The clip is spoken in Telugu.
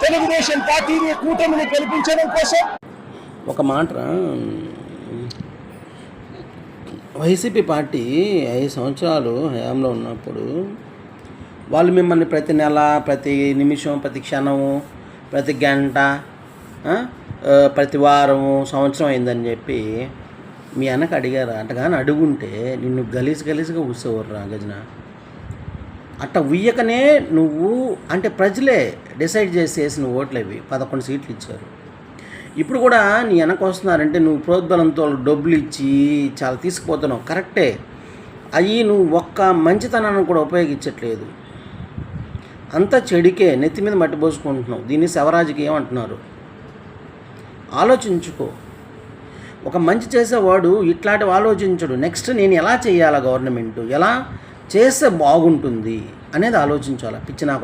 తెలుగుదేశం పార్టీని కూటమిని గెలిపించడం కోసం. ఒక మాట, వైసీపీ పార్టీ 5 సంవత్సరాలు హయాంలో ఉన్నప్పుడు వాళ్ళు మిమ్మల్ని ప్రతి నెల, ప్రతి నిమిషం, ప్రతి క్షణము, ప్రతి గంట, ప్రతి వారము, సంవత్సరం అయిందని చెప్పి మీ అన్నకు అడిగారు. అట్టగాని అడుగుంటే నిన్ను గలీజ్గా ఊసేవారు రా గజన. అట్ట ఉయ్యకనే నువ్వు అంటే ప్రజలే డిసైడ్ చేసేసిన ఓట్లు అవి 11 సీట్లు ఇచ్చారు. ఇప్పుడు కూడా నీ వెనక వస్తున్నారంటే నువ్వు ప్రోద్బలంతో డబ్బులు ఇచ్చి చాలా తీసుకుపోతున్నావు, కరెక్టే. అవి నువ్వు ఒక్క మంచితనాన్ని కూడా ఉపయోగించట్లేదు, అంతా చెడికే, నెత్తి మీద మట్టి పోసుకుంటున్నావు. దీన్ని శవరాజకీయం అంటున్నారు. ఆలోచించుకో. ఒక మంచి చేసేవాడు ఇట్లాంటివి ఆలోచించడు. నెక్స్ట్ నేను ఎలా చేయాలా, గవర్నమెంట్ ఎలా చేస్తే బాగుంటుంది అనేది ఆలోచించాలి. పిచ్చి నా కూడా